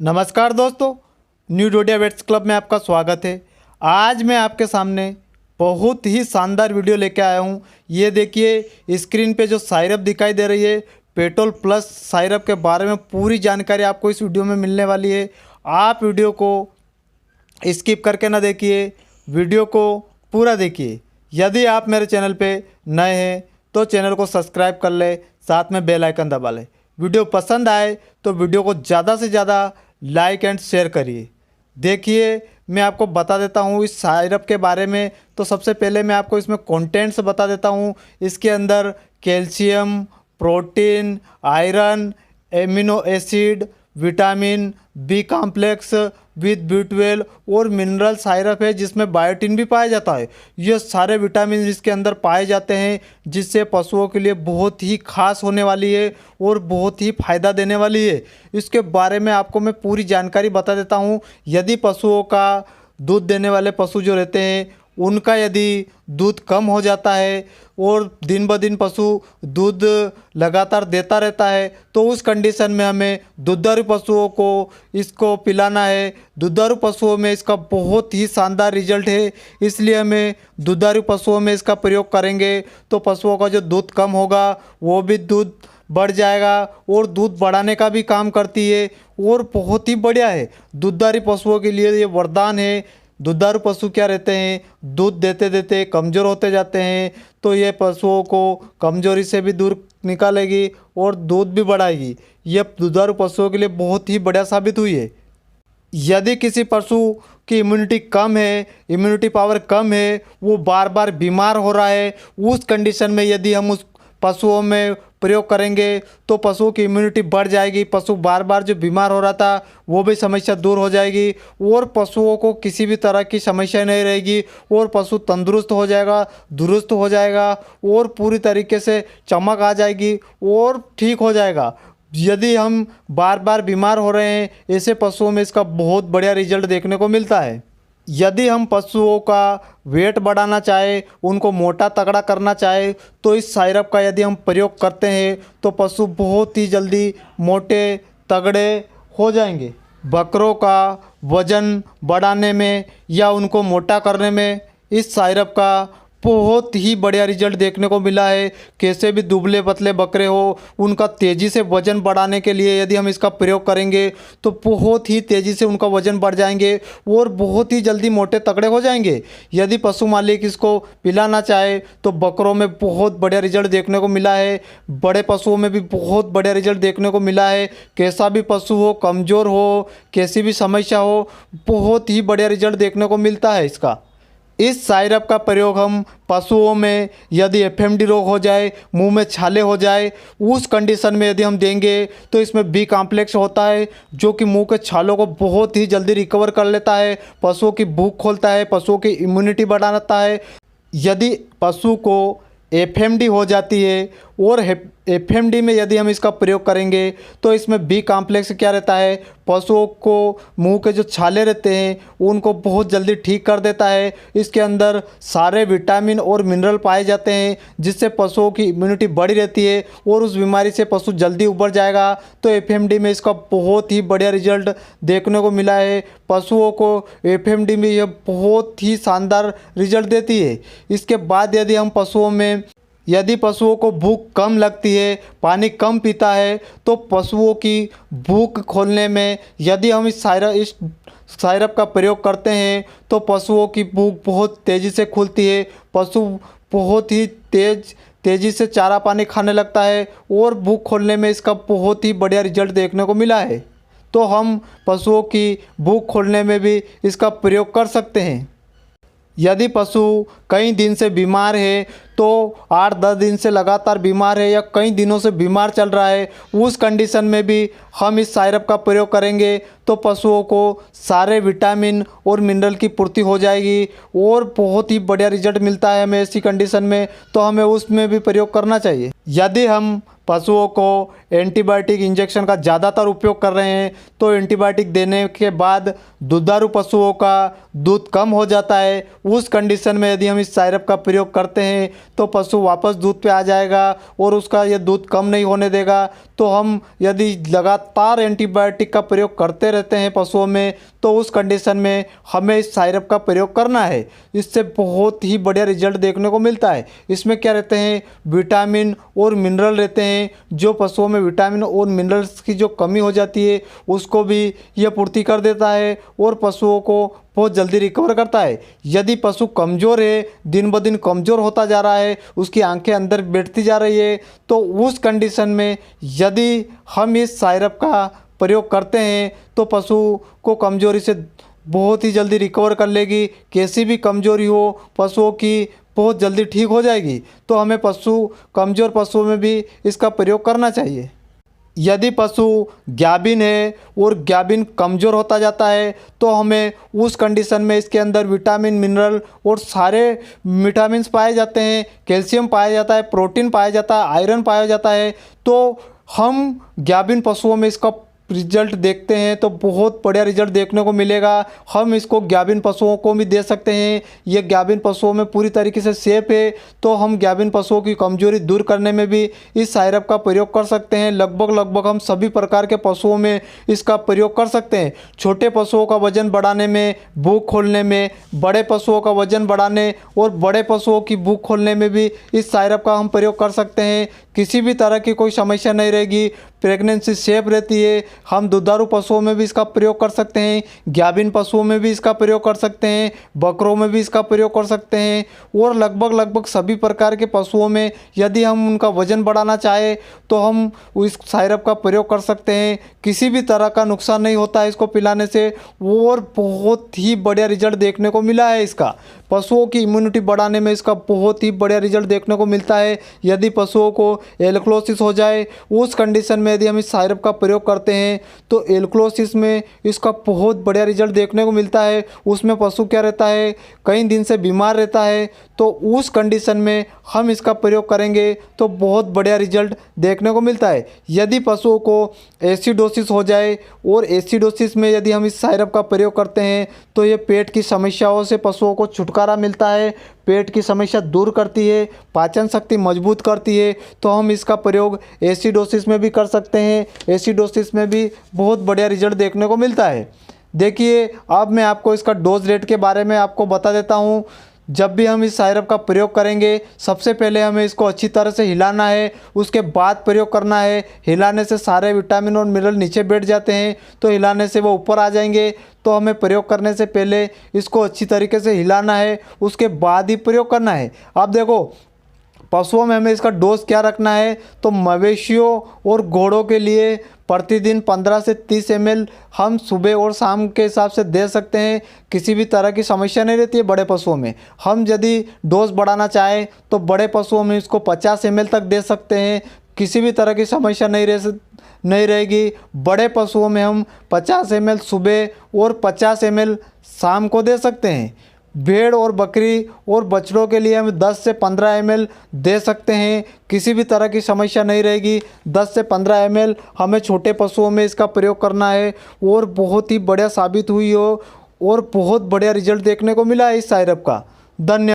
नमस्कार दोस्तों, new Dodiya weights club में आपका स्वागत है। आज मैं आपके सामने बहुत ही शानदार वीडियो लेके आया हूँ। ये देखिए स्क्रीन पे जो साइरप दिखाई दे रही है, पेट्रोल प्लस साइरप के बारे में पूरी जानकारी आपको इस वीडियो में मिलने वाली है। आप वीडियो को स्किप करके ना देखिए, वीडियो को पूरा देखिए। यदि आप मेरे चैनल पे नए हैं तो चैनल को सब्सक्राइब कर ले, साथ में बेल आइकन दबा ले। वीडियो पसंद आए तो वीडियो को ज़्यादा से ज़्यादा लाइक एंड शेयर करिए। देखिए, मैं आपको बता देता हूँ इस साइरप के बारे में। तो सबसे पहले मैं आपको इसमें कंटेंट्स बता देता हूँ। इसके अंदर calcium, protein, iron, amino acid, vitamin B complex with B12 और मिनरल साइरप है जिसमें बायोटिन भी पाया जाता है। ये सारे विटामिन इसके अंदर पाए जाते हैं, जिससे पशुओं के लिए बहुत ही खास होने वाली है और बहुत ही फ़ायदा देने वाली है। इसके बारे में आपको मैं पूरी जानकारी बता देता हूँ। यदि पशुओं का दूध देने वाले पशु जो रहते हैं, उनका यदि दूध कम हो जाता है और दिन ब दिन पशु दूध लगातार देता रहता है, तो उस कंडीशन में हमें दुधारू पशुओं को इसको पिलाना है। दुधारू पशुओं में इसका बहुत ही शानदार रिजल्ट है, इसलिए हमें दुधारू पशुओं में इसका प्रयोग करेंगे तो पशुओं का जो दूध कम होगा वो भी दूध बढ़ जाएगा और दूध बढ़ाने का भी काम करती है और बहुत ही बढ़िया है। दुधारू पशुओं के लिए ये वरदान है। दुधारू पशु क्या रहते हैं, दूध देते देते कमज़ोर होते जाते हैं, तो ये पशुओं को कमज़ोरी से भी दूर निकालेगी और दूध भी बढ़ाएगी। ये दुधारू पशुओं के लिए बहुत ही बढ़िया साबित हुई है। यदि किसी पशु की इम्यूनिटी कम है, इम्यूनिटी पावर कम है, वो बार बार बीमार हो रहा है, उस कंडीशन में यदि हम उस पशुओं में प्रयोग करेंगे तो पशुओं की इम्यूनिटी बढ़ जाएगी। पशु बार बार जो बीमार हो रहा था वो भी समस्या दूर हो जाएगी और पशुओं को किसी भी तरह की समस्या नहीं रहेगी और पशु तंदुरुस्त हो जाएगा, दुरुस्त हो जाएगा और पूरी तरीके से चमक आ जाएगी और ठीक हो जाएगा। यदि हम बार बार बीमार हो रहे हैं, ऐसे पशुओं में इसका बहुत बढ़िया रिजल्ट देखने को मिलता है। यदि हम पशुओं का वेट बढ़ाना चाहे, उनको मोटा तगड़ा करना चाहे, तो इस साइरप का यदि हम प्रयोग करते हैं तो पशु बहुत ही जल्दी मोटे तगड़े हो जाएंगे। बकरों का वज़न बढ़ाने में या उनको मोटा करने में इस साइरप का बहुत ही बढ़िया रिजल्ट देखने को मिला है। कैसे भी दुबले पतले बकरे हो, उनका तेज़ी से वज़न बढ़ाने के लिए यदि हम इसका प्रयोग करेंगे तो बहुत ही तेज़ी से उनका वज़न बढ़ जाएंगे और बहुत ही जल्दी मोटे तगड़े हो जाएंगे। यदि पशु मालिक इसको पिलाना चाहे तो बकरों में बहुत बढ़िया रिजल्ट देखने को मिला है, बड़े पशुओं में भी बहुत बढ़िया रिजल्ट देखने को मिला है। कैसा भी पशु हो, कमज़ोर हो, कैसी भी समस्या हो, बहुत ही बढ़िया रिजल्ट देखने को मिलता है इसका। इस साइरप का प्रयोग हम पशुओं में यदि एफएमडी रोग हो जाए, मुंह में छाले हो जाए, उस कंडीशन में यदि हम देंगे तो इसमें बी कॉम्प्लेक्स होता है जो कि मुंह के छालों को बहुत ही जल्दी रिकवर कर लेता है, पशुओं की भूख खोलता है, पशुओं की इम्यूनिटी बढ़ाता है। यदि पशु को एफएमडी हो जाती है और एफएमडी में यदि हम इसका प्रयोग करेंगे तो इसमें बी कॉम्प्लेक्स क्या रहता है, पशुओं को मुंह के जो छाले रहते हैं उनको बहुत जल्दी ठीक कर देता है। इसके अंदर सारे विटामिन और मिनरल पाए जाते हैं जिससे पशुओं की इम्यूनिटी बढ़ी रहती है और उस बीमारी से पशु जल्दी उबर जाएगा। तो एफएमडी में इसका बहुत ही बढ़िया रिजल्ट देखने को मिला है। पशुओं को एफएमडी में यह बहुत ही शानदार रिजल्ट देती है। इसके बाद यदि पशुओं को भूख कम लगती है, पानी कम पीता है, तो पशुओं की भूख खोलने में यदि हम इस साइरप का प्रयोग करते हैं तो पशुओं की भूख बहुत तेज़ी से खुलती है। पशु बहुत ही तेज़ी से चारा पानी खाने लगता है और भूख खोलने में इसका बहुत ही बढ़िया रिजल्ट देखने को मिला है। तो हम पशुओं की भूख खोलने में भी इसका प्रयोग कर सकते हैं। यदि पशु कई दिन से बीमार है, तो 8-10 दिन से लगातार बीमार है या कई दिनों से बीमार चल रहा है, उस कंडीशन में भी हम इस साइरप का प्रयोग करेंगे तो पशुओं को सारे विटामिन और मिनरल की पूर्ति हो जाएगी और बहुत ही बढ़िया रिजल्ट मिलता है हमें ऐसी कंडीशन में, तो हमें उसमें भी प्रयोग करना चाहिए। यदि हम पशुओं को एंटीबायोटिक इंजेक्शन का ज़्यादातर उपयोग कर रहे हैं, तो एंटीबायोटिक देने के बाद दुधारू पशुओं का दूध कम हो जाता है। उस कंडीशन में यदि हम इस साइरप का प्रयोग करते हैं तो पशु वापस दूध पे आ जाएगा और उसका ये दूध कम नहीं होने देगा। तो हम यदि लगातार एंटीबायोटिक का प्रयोग करते रहते हैं पशुओं में, तो उस कंडीशन में हमें इस साइरप का प्रयोग करना है। इससे बहुत ही बढ़िया रिजल्ट देखने को मिलता है। इसमें क्या रहते हैं, विटामिन और मिनरल रहते हैं। जो पशुओं में विटामिन और मिनरल्स की जो कमी हो जाती है उसको भी यह पूर्ति कर देता है और पशुओं को बहुत जल्दी रिकवर करता है। यदि पशु कमज़ोर है, दिन ब दिन कमज़ोर होता जा रहा है, उसकी आंखें अंदर बैठती जा रही है, तो उस कंडीशन में यदि हम इस साइरप का प्रयोग करते हैं तो पशु को कमज़ोरी से बहुत ही जल्दी रिकवर कर लेगी। कैसी भी कमज़ोरी हो पशुओं की बहुत जल्दी ठीक हो जाएगी। तो हमें कमज़ोर पशुओं में भी इसका प्रयोग करना चाहिए। यदि पशु गाभिन है और गाभिन कमज़ोर होता जाता है तो हमें उस कंडीशन में इसके अंदर विटामिन, मिनरल और सारे विटामिन्स पाए जाते हैं, कैल्शियम पाया जाता है, प्रोटीन पाया जाता है, आयरन पाया जाता है। तो हम गाभिन पशुओं में इसका रिजल्ट देखते हैं तो बहुत बढ़िया रिजल्ट देखने को मिलेगा। हम इसको गाभिन पशुओं को भी दे सकते हैं। ये गाभिन पशुओं में पूरी तरीके से सेफ है, तो हम गाभिन पशुओं की कमजोरी दूर करने में भी इस साइरप का प्रयोग कर सकते हैं। लगभग हम सभी प्रकार के पशुओं में इसका प्रयोग कर सकते हैं। छोटे पशुओं का वजन बढ़ाने में, भूख खोलने में, बड़े पशुओं का वजन बढ़ाने और बड़े पशुओं की भूख खोलने में भी इस साइरप का हम प्रयोग कर सकते हैं। किसी भी तरह की कोई समस्या नहीं रहेगी। प्रेगनेंसी सेफ रहती है। हम दुधारू पशुओं में भी इसका प्रयोग कर सकते हैं, गाभिन पशुओं में भी इसका प्रयोग कर सकते हैं, बकरों में भी इसका प्रयोग कर सकते हैं और लगभग सभी प्रकार के पशुओं में यदि हम उनका वजन बढ़ाना चाहे तो हम इस साइरप का प्रयोग कर सकते हैं। किसी भी तरह का नुकसान नहीं होता है इसको पिलाने से और बहुत ही बढ़िया रिजल्ट देखने को मिला है इसका। पशुओं की इम्यूनिटी बढ़ाने में इसका बहुत ही बढ़िया रिजल्ट देखने को मिलता है। यदि पशुओं को एलक्लोसिस हो जाए, उस कंडीशन में यदि हम इस साइरप का प्रयोग करते हैं तो एलक्लोसिस में इसका बहुत बढ़िया रिजल्ट देखने को मिलता है। उसमें पशु क्या रहता है, कई दिन से बीमार रहता है, तो उस कंडीशन में हम इसका प्रयोग करेंगे तो बहुत बढ़िया रिजल्ट देखने को मिलता है। यदि पशुओं को एसिडोसिस हो जाए और एसिडोसिस में यदि हम इस साइरप का प्रयोग करते हैं तो ये पेट की समस्याओं से पशुओं को छुटकारा मिलता है, पेट की समस्या दूर करती है, पाचन शक्ति मजबूत करती है। तो हम इसका प्रयोग एसिडोसिस में भी कर सकते हैं। एसिडोसिस में भी बहुत बढ़िया रिजल्ट देखने को मिलता है। देखिए, अब मैं आपको इसका डोज रेट के बारे में आपको बता देता हूँ। जब भी हम इस साइरप का प्रयोग करेंगे, सबसे पहले हमें इसको अच्छी तरह से हिलाना है, उसके बाद प्रयोग करना है। हिलाने से सारे विटामिन और मिनरल नीचे बैठ जाते हैं, तो हिलाने से वो ऊपर आ जाएंगे। तो हमें प्रयोग करने से पहले इसको अच्छी तरीके से हिलाना है, उसके बाद ही प्रयोग करना है। अब देखो, पशुओं में हमें इसका डोज क्या रखना है, तो मवेशियों और घोड़ों के लिए प्रतिदिन 15 से 30 ml हम सुबह और शाम के हिसाब से दे सकते हैं। किसी भी तरह की समस्या नहीं रहती है बड़े पशुओं में। हम यदि डोज बढ़ाना चाहें तो बड़े पशुओं में इसको 50 ml तक दे सकते हैं। किसी भी तरह की समस्या नहीं रहेगी। बड़े पशुओं में हम 50 ml सुबह और 50 ml शाम को दे सकते हैं। भेड़ और बकरी और बछड़ों के लिए हम 10 से 15 ml दे सकते हैं। किसी भी तरह की समस्या नहीं रहेगी। 10 से 15 ml हमें छोटे पशुओं में इसका प्रयोग करना है और बहुत ही बढ़िया साबित हुई हो और बहुत बढ़िया रिजल्ट देखने को मिला है इस साइरप का। धन्यवाद।